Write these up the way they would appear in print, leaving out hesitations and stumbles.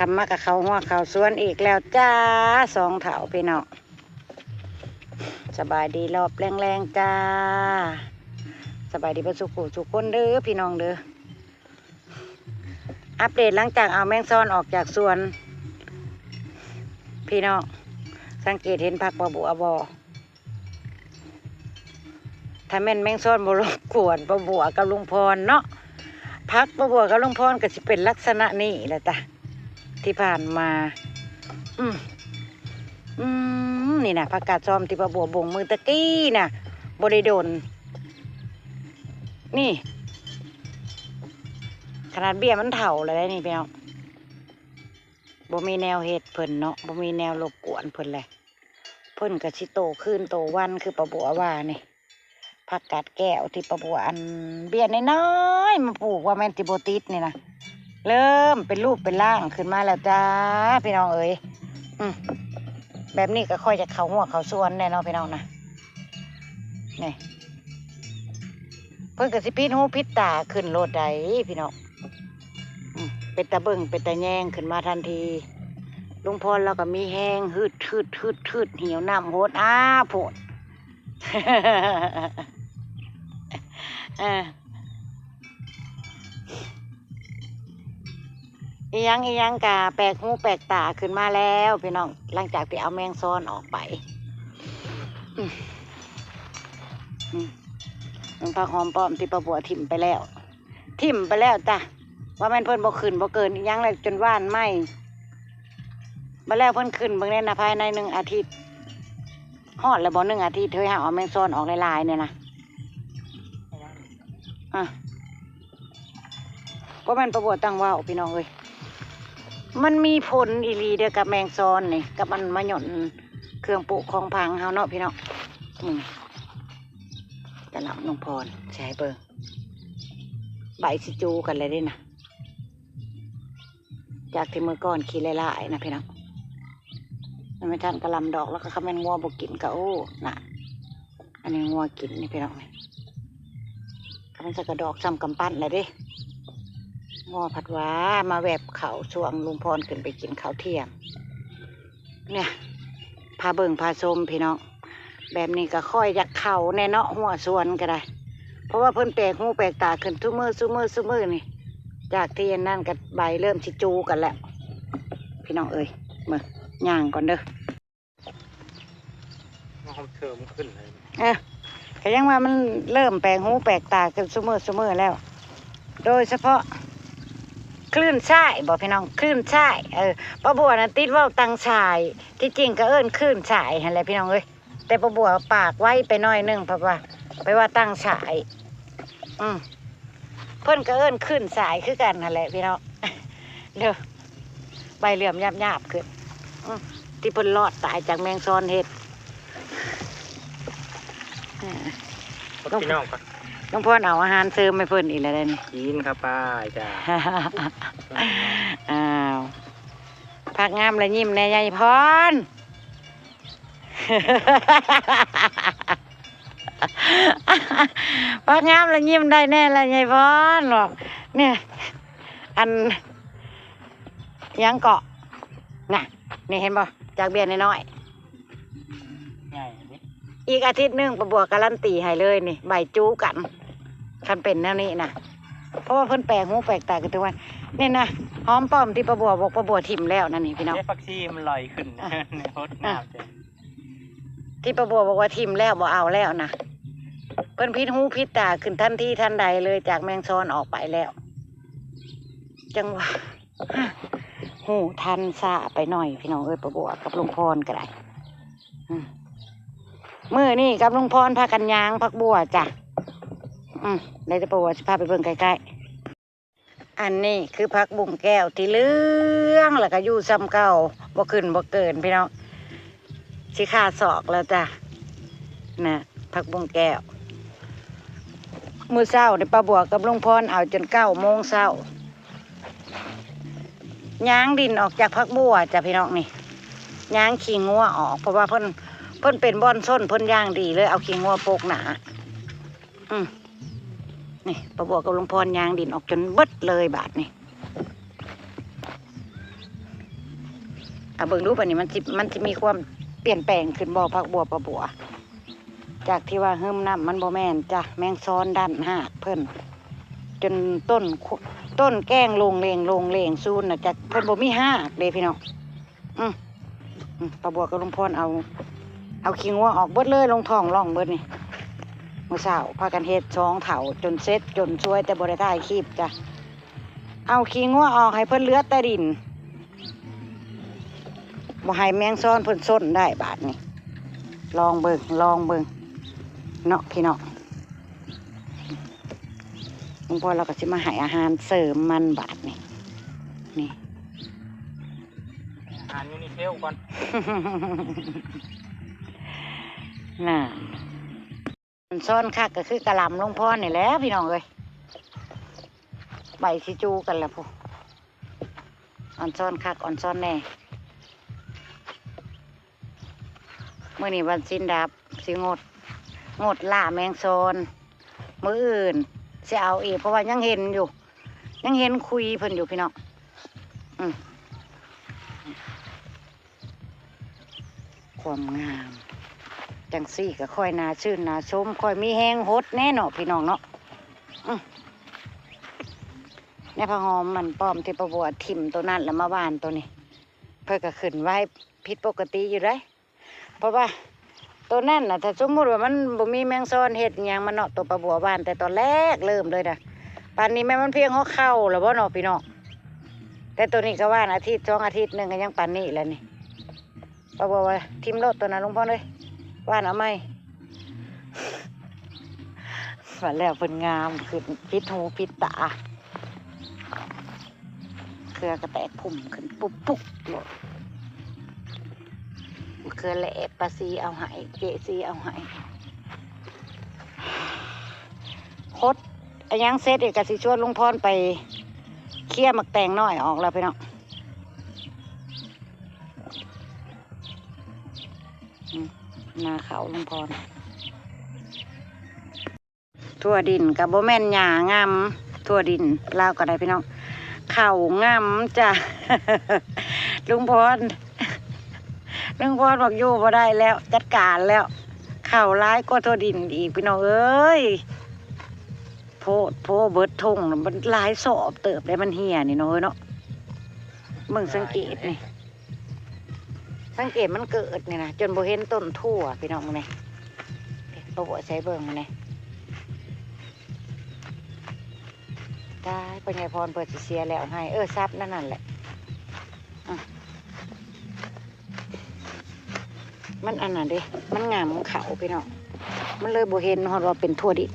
คำมากับเขาหัวเขาสวนอีกแล้วจ้าสองเถาพี่น้องสบายดีรอบแรงๆจ้าสบายดีประสุขสุขคนเด้อพี่น้องเด้ออัปเดตหลังจากเอาแมงซ่อนออกจากสวนพี่น้องสังเกตเห็นผักบัวบ่ถ้าแม่นแมงซ่อนบ่รบกวนบัวกับลุงพรเนาะพักบัวกับลุงพรก็สิเป็นลักษณะนี้แหละจ้ะที่ผ่านมานี่นะผักกาดซ้อมที่บัวบงมือตะกี้น่ะบริโดนนี่ขนาดเบี้ยมันเถ่าเลยได้นี่พี่น้องบ่มีแนวเห็ดเพิ่นเนาะบ่มีแนวรบกวนเพิ่นเลยเพิ่นก็สิโตขึ้นโตวันคือบัวว่านี่ผักกาดแก้วที่บัวอันเบี้ยน้อยๆมาปลูกว่าแมนติโบติสนี่นะเริ่มเป็นรูปเป็นร่างขึ้นมาแล้วจ้าพี่น้องเอ๋ยแบบนี้ก็ค่อยจะเขาหัวเขาส่วนแน่นอนพี่น้องนะนี่เพิ่นกับสิพิษหูพิษตาขึ้นโลดใดพี่น้องเป็นตะเบิ่งเป็นตะแยงขึ้นมาทันทีลุงพรเราก็มีแห้งหืดเหี่ยวน้ำโหดโผดอีหยังกะแปลกหูแปลกตาขึ้นมาแล้วพี่น้องหลังจากที่เอาแมงซ้อนออกไปมันผักหอมป้อมที่ประบัวถิ่มไปแล้วจ้ะว่าแม่นเพิ่นบ่ขึ้นบ่เกินอีหยังเลยจนว่านไหมมาแล้วเพิ่นขึ้นเบิ่งได้นะภายใน1 อาทิตย์ฮอดแล้วบ่1 อาทิตย์เธอหาเอาแมงซ้อนออกหลายๆเนี่ยนะก็แม่นประบัวตั้งว่าพี่น้องเอ้ยมันมีผลอีหลีเด้อกับแมงซ้อนนี่กับมันมาหย่อนเครื่องปลูกของพังเฮาเนาะพี่น้องจะหลับน้องพรใช้เบิ่งใบสิจูกันเลยดินะจากที่เมื่อก่อนขี้ไล่ๆนะพี่น้องมันไม่ทันกระลำดอกแล้วก็คำเป็นงัวบกินกะโอ้น่ะอันนี้งัวกินนี่พี่น้องคำเป็นจะกระดอกซ้ำกำปั้นเลยดิงัวผัดว้ามาแวบเขาช่วงลุงพรขึ้นไปกินข้าวเที่ยงเนี่ยพาเบิ่งพาชมพี่น้องแบบนี้ก็ค่อยอยากเข่าแน่เนาะหัวสวนก็ได้เพราะว่าเพิ่นแปลกหูแปลกตาขึ้นทุกมือนี่จากที่นั่นกับใบเริ่มชิจูกันแล้วพี่น้องเอ้ยมาย่างก่อนเด้อมันเทิมขึ้นเลยก็ยังว่ามันเริ่มแปลกหูแปลกตาขึ้นทุกมือแล้ว โดยเฉพาะคลื่นชายบอกพี่น้องคลื่นชายป้าบัวนะติดว่าตังชายที่จริงก็เอิ้นคลื่นชายอะไรพี่น้องเอ้ยแต่ป้าบัวปากไว้ไปหน่อยนึงเพราะว่าไปว่าตังชายเพิ่นก็เอิ้นคลื่นชายคือกันอะไรพี่น้องเดี๋ยวใบเหลื่อมหยาบขึ้นที่เพิ่นรอดตายจากแมงซ้อนเห็ดพี่น้องก่อนน้องพ่อเอาอาหารเสริมไม่เพิ่นอีกแล้วนี่กินครับป้าจ้าผักงามและยิ้มแน่ยายพรผักงามและยิ้มได้แน่ละยายพรหรอกเนี่ยอันยังเกาะน่ะนี่เห็นบ่จากเบียร์น้อยอีกอาทิตย์นึงประบัวการันตีให้เลยนี่ใบจูกันคันเป็นแนวนี้นะเพราะว่าเพิ่นแปลกหูแปลกตากันทุกวันนี่นะหอมป้อมที่ประบัวบอกประบัวทิ่มแล้วนั่นนี่พี่น้องฟักซี่มันลอยขึ้นในรถน้ำที่ประบัวบอกว่าทิ่มแล้วบ่เอาแล้วนะเพิ่นพิษหูพิษตาขึ้นทันทีทันใดเลยจากแมงซ้อนออกไปแล้วจังหวะหูทันซาไปหน่อยพี่น้องเอ้ยประบัวกับลุงพรก็ได้มือนี่กับลุงพรพากันยางพักบัวจ้ะได้จะประวัติพาไปเบิ่งใกล้ๆอันนี้คือพักบุ้งแก้วที่เรื่องแล้วก็อยู่ซ้ำเก่าบ่ขึ้นบ่เกินพี่น้องสิขาศอกแล้วจ้ะนะพักบุ้งแก้วมื้อเช้าได้ป้าบัวกับลุงพรเอาจน9 โมงเช้าย้างดินออกจากพักบัวจ้ะพี่น้องนี่ย้างขี้งัวออกเพราะว่าเพิ่นเป็นบ่อนส้นเพิ่นย่างดีเลยเอาขี้งัวโปกหนานี่ป้าบัวกับลุงพรยางดินออกจนเบิดเลยบาทนี่ เบิ่งรูปอันนี้มันสิมีความเปลี่ยนแปลงขึ้นบ่ผักบัวปะบัวจากที่ว่าเฮิมน้ำมันบ่แม่นจ้ะแมงซ้อนดันหากเพิ่นจนต้นแกล้งลงเลงซูนน่ะจากเพิ่นบ่มีหากเด้พี่น้องปะบัวกับลุงพรเอาขี้งัวออกเบิดเลยลงท้องร่องเบิดนี่มื้อเช้าพากันเฮ็ด2เถาจนเสร็จจนสวยแต่บ่ได้ถ่ายคลิปจ้ะเอาขี้งัวออกให้เพิ่นเหลือแต่ดินบ่ให้แมงซ้อนเพิ่นส้นได้บาดนี้ลองเบิ่งเนาะพี่น้องลุงพรเราก็สิมาให้อาหารเสริมมันบาดนี่อ่านยูนิเทลก่อน น่ะมันซ้อนคักก็คือกะหล่ำลุงพรนี่แหละพี่น้องเอ้ยใบสิจูกันละพูอ่อนซ้อนคักอ่อนซ้อนแน่เมื่อนี้วันสิ้นดับสิงดล่าแมงโซนมื้ออื่นสิเอาอีกเพราะว่ายังเห็นอยู่ยังเห็นคุยเพิ่นอยู่พี่น้องความงามจังซี่ก็ค่อยนาชื่นนาชมค่อยมีแห้งหดแน่เนาะพี่น้องเนาะในพะหอมมันป้อมที่ประบัวทิ่มตัวนั้นแล้วมาบ้านตัวนี้เพื่อก็ขึ้นไว้ผิดปกติอยู่ได้เพราะว่าตัวนั่นน่ะถ้าสมมติว่ามันบ่มีแมงซ้อนเห็ดอย่างมันเนาะตัวปลาบัวบ้านแต่ตอนแรกเริ่มเลยนะป่านนี้แม่มันเพียงหัวเข้าแล้วบ่เนาะพี่น้องแต่ตัวนี้ก็ว่านอาทิตย์2 อาทิตย์หนึ่งก็ยังป่านนี้แล้วนี่ปลาบัวว่าทิมรถตัวนั้นลุงพ่อเลยว่านเอาไหมว่าแล้วเพิ่นงามขึ้นพิษหูพิษตาเครือกระแตกพุ่มขึ้นปุ๊บเครือแหล่ปลาซีเอาหายเจซีเอาหายโคตรยังเซตเอกสิชวนลุงพรไปเคี่ยหมักแตงน้อยออกแล้วไปเนาะนาเขาลุงพรทั่วดินกับโบแม่นหญ้างามทั่วดินลาวก็ได้พี่น้องเข่างามจ้ะ ลุงพรบอกอยู่บ่ได้แล้วจัดการแล้วเข่าร้ายก็ทั่วดินอีกพี่น้องเอ้ยโพเบิดทงมันลายสอบเติบได้มันเหี่ยนี่น้อยเนาะมึงสังเกตนี่มันเกิดนี่นะจนบ่เห็นต้นทั่วพี่น้องมึงนี่ประวัติใช้เบิ่งมึงนี่ได้ปัญญาพรเปิดเสียแล้วให้ซับนั่นแหละมันอันนั้นดิมันงามของเขาพี่น้องมันเลยบ่เห็นฮอดว่าเป็นทั่วดิน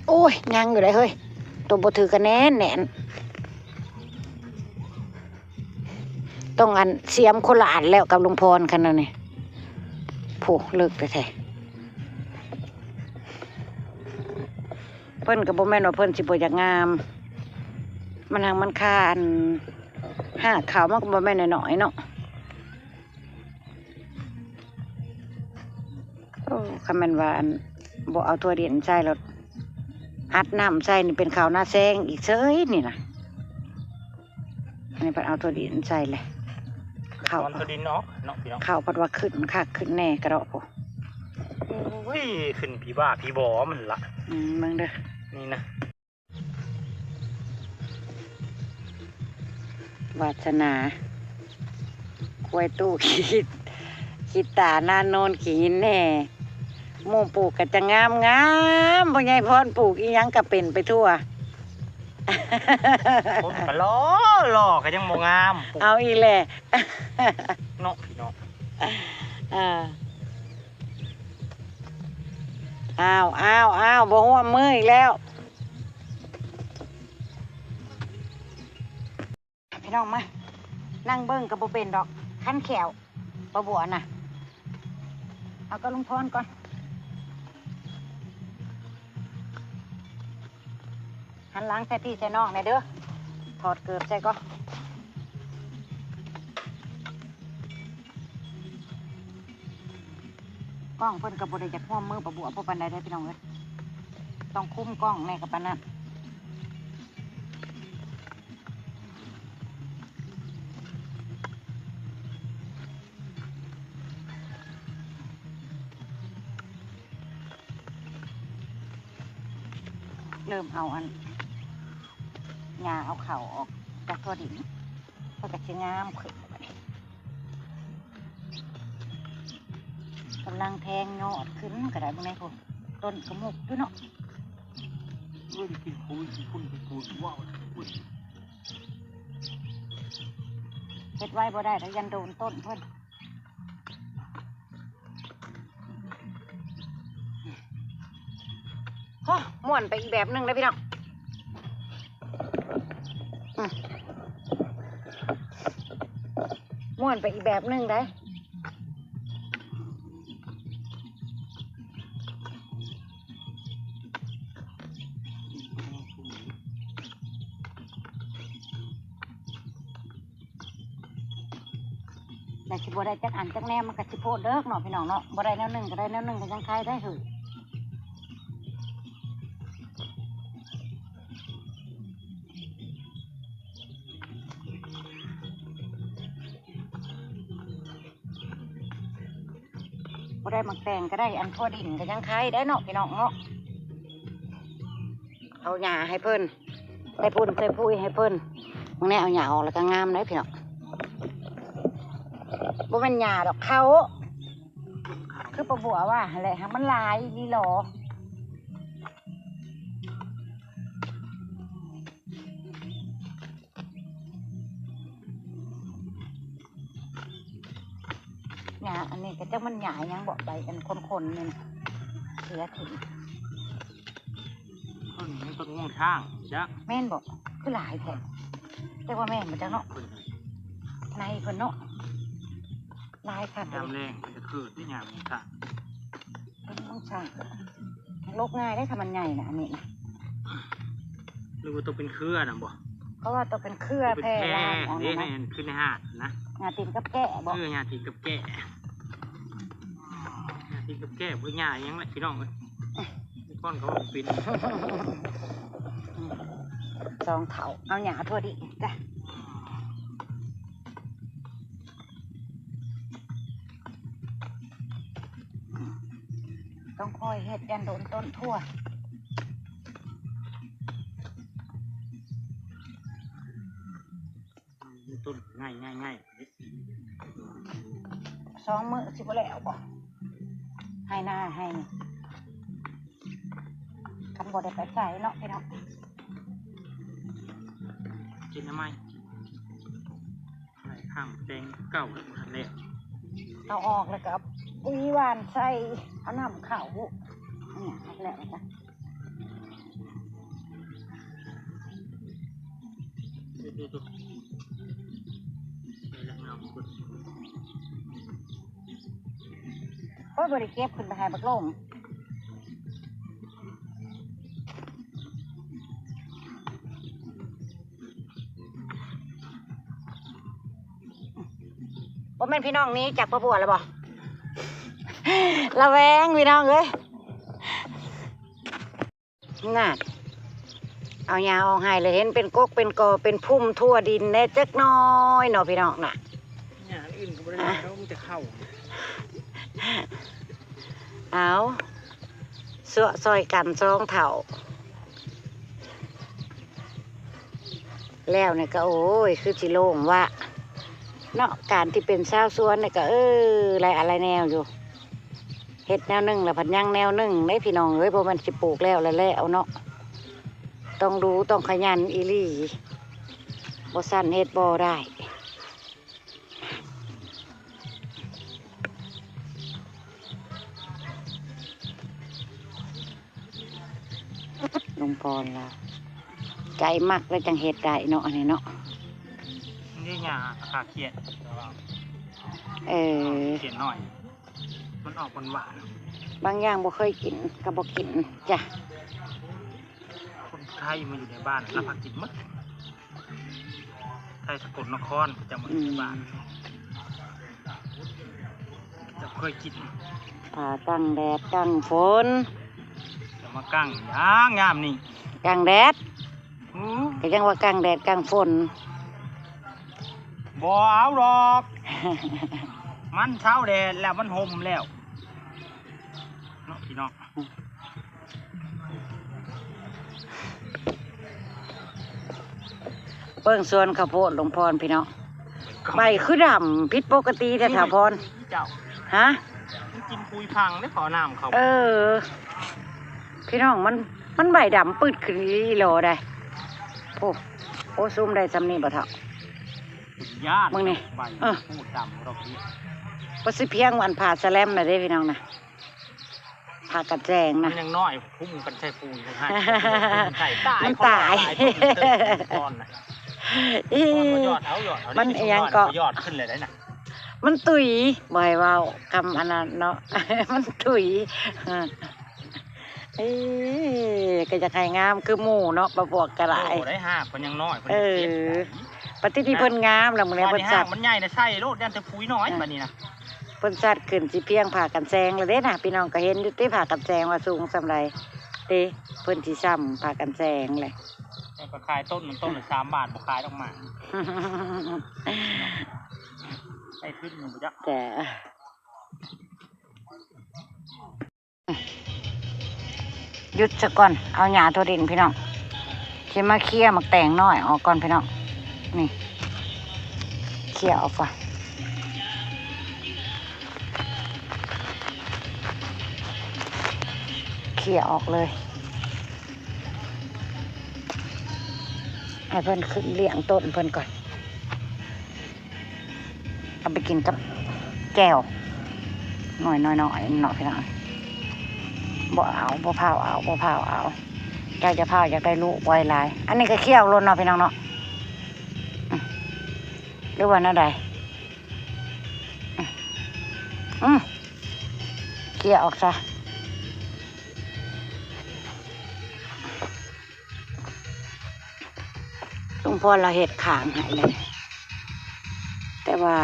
โอ้ยยังอยู่ได้เฮ้ยตัวบ่ถือกันแน่นต้องอันเสียมคนละอันแล้วกับลุงพรกันแล้วนี่โผเลิกไปแท้เพิ่นกับบ่แม่นว่าเพิ่นสิบ่อยากงามมันค่าอันห้าขาวมันก็บ่แม่นน้อยๆเนาะคำแม่นว่าอันบ่เอาถั่วดินใส่แล้วอัดน้ำใส่นี่เป็นข้าวหน้าแซงอีกเฉยนี่นะอันนี้เพิ่นเอาถั่วดินใส่เลยข้าวตัวดินเนาะพี่น้องข้าวพัดว่าขึ้นคักขึ้นแน่กระดอกโอ้ยขึ้นผีบ้าผีบอมันละมึงเด้อนี่นะวาสนาควยตู้คิดตาหน้าโนนขีนแน่หมู่ปลูกก็จะงามพ่อใหญ่พรปลูกอีหยังก็เป็นไปทั่วคนก็ล้อก็ยังโมงามเอาอีแหละเนาะพี่น้องอ้าวบ่หัวมืออีกแล้วพี่น้องมานั่งเบิ้งกับบ่เป็นดอกขั้นแขวปะบัวน่ะเอาก็ลุงพรก่อนหันหลังใส่พี่ใส่น้องหน่อยเด้อถอดเกือบใส่ก็กล้องเพิ่นกับบริจักหัวมือปะบัวพวกปันใดได้พี่น้องเอ้ย ต้องคุ้มกล้องในกับปานนั้นเริ่มเอาอันหญ้าเอาเข่าออกจากตัวดินเพื่อจะชิงามขึ้นกำลังแทงยอดขึ้นก็ได้บ้างไหมคุณต้นกระมุกด้วยเนาะ กินคุยกินคุณกินคุยว้าว เฮ็ดไว้บ่ได้แล้วยันโดนต้นเพิ่นโอ้ม่วนไปอีกแบบหนึงเลยพี่น้องม่วนไปอีกแบบหนึงได้แต่สิบ่ได้จักอันจักแนวมันก็สิโพดเด้อเนาะพี่น้องเนาะบ่ได้แนวหนึงก็ได้แนวหนึงก็ยังคายได้หือบ่ได้มักแต่งก็ได้อันทั่วดินก็ยังคายได้เนาะพี่น้องเนาะเอาหญ้าให้เพิ่นใส่พุ่นใส่ปุ้ยให้เพิ่นมึงแน่เอาหญ้าออกแล้วก็งามได้พี่น้องบ่แม่นหญ้าดอกเขาคือประบัวว่าแหละมันหลายดีหรอหญ้าอันนี้ก็จะมันหญ้ายังบอกไปกันคนๆนี่นะเสียถิ่น ต้นนี้ต้นง่วงช่างจ้ะ แม่นบอกคือหลายแท้แต่ว่าแม่นมันจะเนาะในคนเนาะลายค่ะ ยามแรงมันจะคืนที่ยามนี้ค่ะ ต้องช่างโลกง่ายได้ทำมันใหญ่นะอันนี้นะ หรือว่าตัวเป็นเครือนะบ่ เพราะว่าตัวเป็นเครือ เป็น แพร่ แพร่ ลามของ นี่ นะ ขึ้นในหาดนะ งาตินกับแก่บอก ยาทีกับแก่ยาทีกับแก่เพื่อยายังแหละพี่น้องเลยก้อนเขาบอกปิด ซองเถาเอาหยาทั่วดิจ้ะต้องคอยเฮ็ดยันโดนต้นทั่วต้นง่าย 2 มื้อสิบ่แล้วบ่ให้หน้าให้คันบ่ได้ไปใส่เนาะพี่น้อง กินทำไมอะไรข้างแดงเก่าแล้วมันเละ เอาออกแล้วก็เอาปุ๋ยหวานใส่เอาน้ำเข้าอันนี้แล้วจ้ะ ดูแล้วเราคุณ โอ้ยบ่ได้เก็บขึ้นไปให้บักโลงบ่แม่นพี่น้องนี้จากประบัวแล้วบ่ ระแวงพี่น้องเอ้ยน่ะเอายาออกให้เลยเห็นเป็นกกเป็นกอเป็นพุ่มทั่วดินได้จักน้อยเนาะพี่น้องน่ะ เนี่ยอื่นก็ไม่ได้แล้วมันจะเข้า เอาเสื้อซอยกันซองเถ่าแล้วเนี่ยก็โอ้ยคือจิโล่งว่าเนาะการที่เป็นชาวสวนเนี่ยก็อะไรแนวอยู่เฮ็ดแนวหนึ่งแล้วผัดยังแนวหนึ่งได้พี่น้องเอ้ยเพราะมันสิปลูกแล้วเอาเนาะต้องดูต้องขยันอีหลีบ่สั่นเฮ็ดบ่ได้ลุงพรล่ะใจมักแล้วจังเฮ็ดได้เนาะอันนี้เนาะ นี่หญ้าขาเขียด เขียดหน่อย มันออกหวาน บางอย่างบ่เคยกินก็บ่กินจ้ะ คนไทยมาอยู่ในบ้านรับผักกินมั้งไทยสกลนครจะมาอยู่ในบ้านจะเคยกิน ผ่าตั้งแดดตั้งฝน จะ มากั้งย่างงามนี่ กลางแดด อื้อ ก็ยังว่ากลางแดดกลางฝน บ่เอาดอก มันเช้าแดดแล้วมันห่มแล้วเนาะพี่น้อง เบิ่งสวนข้าวโพดหลวงพรพี่น้องใบคือดำผิดปกติแต่ถาพร เจ้า ฮะ มันกินปุยพังได้ขอน้ำเขา พี่น้องมันใบดำปืดขึ้นอีโลได้โอ้ซูมได้สำนีบ่เท่า ญาติ มึงนี่ ใบพูดดำดอกนี้ ก็สิเพียงวันผ่าแสลมน่ะเด้พี่น้องนะผ่ากระแจง มั นะ นยังน้อยพุ่มกันใช้ปูนกันให้ใส่ตาย มันตาย ก้อนนะ อี ยอดเอายอดเอา มัน นี่ ยังก็ ยอดขึ้นเลยได้น่ะ มันตุยบ่อยเว้าคำอันนั้นเนาะ มันตุยก็จะให้งามคือหมู่เนาะประบวกกระไร โอ้ได้ห้าคนยังน้อยคน เอ ยัง อ เจ็ด ปฏิทินเพิ่นงามแล้วมื้อนี้ วัน เพิ่น นี้ สั ห้า ตว์ มันใหญ่นะใช่โลดยันจะปุยน้อยบัดนี้นะ เพิ่นสัตว์ขึ้นสิเพียงผ่ากันแซงแล้วเด้น่ะพี่น้องก็เห็นอยู่ที่ผ่ากันแซงว่าสูงสำไรเด้เพิ่นสิซ้ำผ่ากันแซงเลย แต่ก็ขายต้นมันต้นละ3 บาทบ่ขายดอกมาได้ขึ้นอยู่บ่จ๊ะ แต่หยุดซะก่อนเอาหญ้าตัวดินพี่น้องสิมาเคลียร์หมักแตงน้อยออกก่อนพี่น้องนี่เคลียร์ออกก่อนเคลียร์ออกเลยให้เพิ่นขึ้นเลี้ยงต้นเพิ่นก่อนเอาไปกินกับแก้วหน่อยเนาะพี่น้องบ่เอาบ่เผาเอาอยากจะเผาอยากได้ลูกไวลายอันนี้ก็เคี่ยวล้นเนาะพี่น้องเนาะหรือว่าแนวใดเคี่ยวออกซะลุงพ่อเราเห็ดขางให้เลยแต่ว่า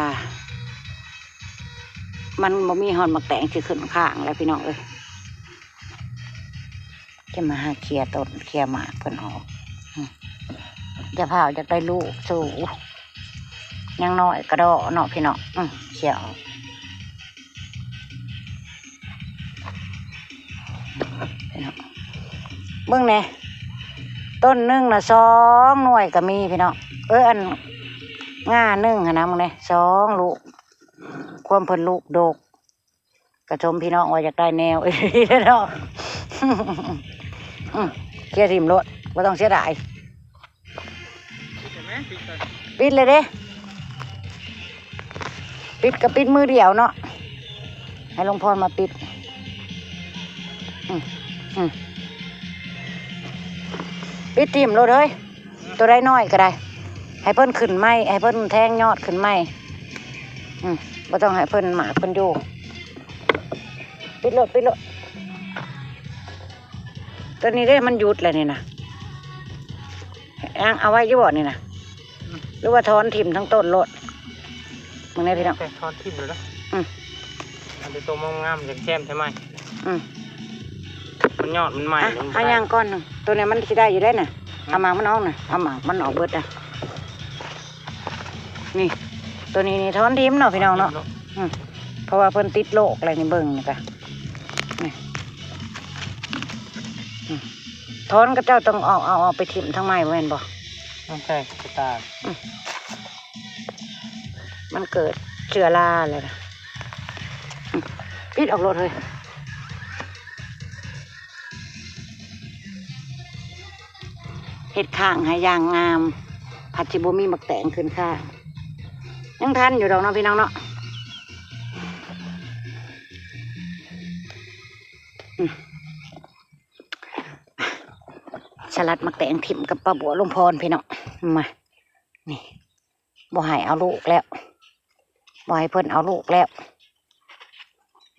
มันบ่มีหอนหมักแตงสิขึ้นข้างแล้วพี่น้องเอ้ยจะมาหาเคลียร์ต้นเคลียร์หมากเพิ่นออกจะเผาจะได้ลูกสู่ยังน้อยกระโดดเนาะพี่น้องเคลียร์ออกพี่น้องเบิ่งแหน่ต้นหนึ่งน่ะ2 หน่วยก็มีพี่น้องอันง่า1หั่นนะมึงเนี่ย2 ลูกความเพิ่นลูกโดกกระชมพี่น้องว่าอยากได้แนวเนาะเคลียร์ทิมรถว่าต้องเสียดายปิดเลยเด้ปิดกับปิดมือเดียวเนาะให้หลวงพ่อมาปิดปิดทิมรถเฮ้ยตัวได้น้อยก็ได้ให้เพิ่นขึ้นไม้ให้เพิ่นแทงยอดขึ้นไม้บ่ต้องให้เพิ่นหมากเพิ่นอยู่ปิดรถตัวนี้ได้มันหยุดเลยนี่นะเอาไว้ยี่บ่นี่นะหรือว่าถอนถิ่มทั้งต้นรถมึงได้พี่น้อง แต่ทอดทิ่มเลยนะอันนี้ตัวงามๆแจ่มๆใช่ไหมมันยอดมันใหม่ เอาย่างก้อนหนึ่งตัวนี้มันสิได้อยู่ได้น่ะเอาหมากมันออกน่ะเอาหมากมันออกเบิดอ่ะนี่ตัวนี้นี่ถอนถิ่มเนาะพี่น้องเนาะเพราะว่าเพิ่นติดโรคอะไรนี่เบิ่งนี่กะนี่ถอนก็เจ้าต้องเอาไปถิ่มทั้งไม้บ่แม่นบ่ ไม่ใช่กระตา มันเกิดเชื้อราเลยนะปิดออกรถเลยเห็ดข้างให้ยางงามผัดชิบุมีหมักแตงขึ้นข้างยังทันอยู่ดอกเนาะพี่น้องเนาะสลัดหมักแตงถิ่มกับปลาบัวลุงพรพี่น้องมานี่บ่ให้เอาลูกแล้วบ่ให้เพิ่นเอาลูกแล้ว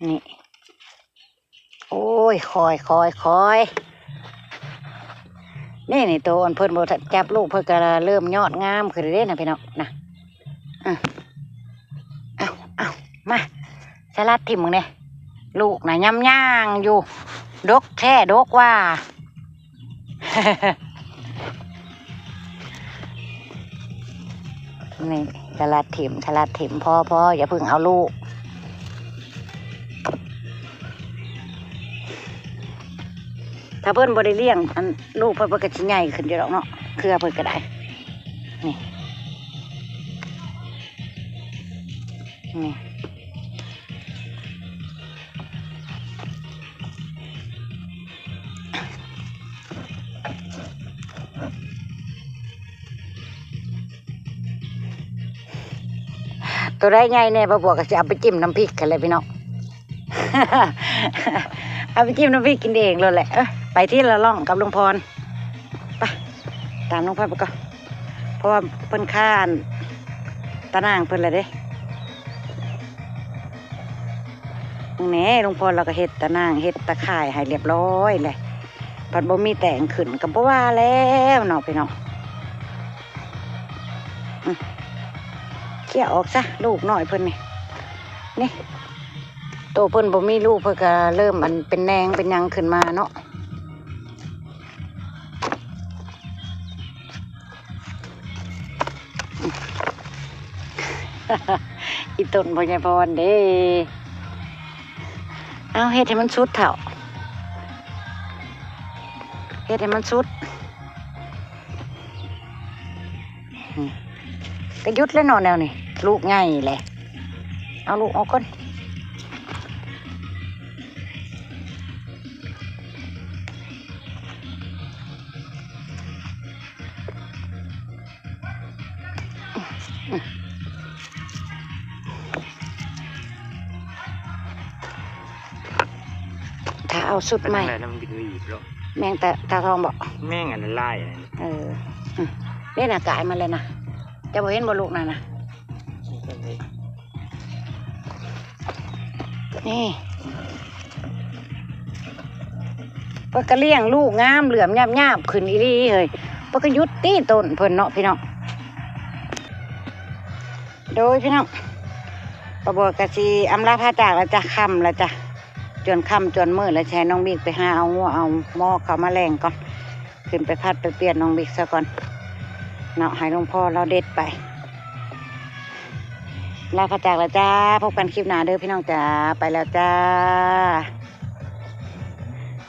นี่โอ้ยคอยนี่ตัวอันเพิ่นบ่จับลูกเพิ่นก็เริ่มยอดงามขึ้นเรื่อยๆนะพี่น้องนะเอามาสลัดทิ่มมึงเนี่ยลูกนะย่ำย่างอยู่ ดกแท้ดกว่า นี่ฉลาดถิ่มพออย่าเพิ่งเอาลูกถ้าเพิ่นบ่ได้เลี้ยงอันลูกเพิ่นก็สิใหญ่ขึ้นอยู่ดอกเนาะเครือเพิ่นก็ได้นี่นี่ตัวได้ไงเนี่ยบวกก็จะเอาไปจิ้มน้ำพริกกันเลยพี่น้อง เอาไปจิ้มน้ำพริกกินเองเลยแหละไปที่ละล่องกับลุงพรไปตามลุงพรไปก่อนเพราะว่าเพิ่นข้านตะนางเพิ่นเลยเด้แหน่ลุงพรเราก็เฮ็ดตะนางเฮ็ดตะข่ายให้เรียบร้อยเลยผัดบ่มีแต่งขึ้นกับบ่ว่าแล้วเนาะพี่น้องเขี่ยออกซะลูกหน่อยเพิ่นนี่โตเพิ่นบ่มีลูกเพิ่นก็เริ่มมันเป็นแนงเป็นยังขึ้นมาเนาะอีต้นพญาพรเด้เอาเฮ็ดให้มันสุดเถอะเฮ็ดให้มันสุดก็ยุดแล้วเนาะแนวนี้ลูกง่ายแหละเอาลูกออกก่อนถ้าเอาสุดใหม่แมงตาทองบอกแม่งอันนั้นไล่เล่นอากาศมาเลยนะจะบ่เห็นบ่ลูกน่ะนะนี่ปกระเลี้ยงลูกงามเหลื่อมหยาบขึ้นอีรีเฮ้ยปกยุดตีต้นเพิ่นเนาะพี่น้องโดยพี่น้องประบวกะสีอำลาพาจากแล้วจ้ะค่ำแล้วจ้ะจนค่ำจนมืดแล้วแชร์น้องบิ๊กไปหาเอางัวเอาหม้อเขามาแรงก่อนขึ้นไปพัดไปเปลี่ยนน้องบิ๊กซะก่อนเนาะให้หลวงพ่อเราเด็ดไปลาพาจากแล้วจ้าพบกันคลิปหน้าเด้อพี่น้องจ้าไปแล้วจ้า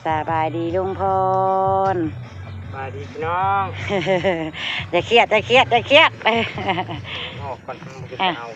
สบายดีลุงพรสบายดีพี่น้อง อย่าเครียดออกก่อนมันจะเอา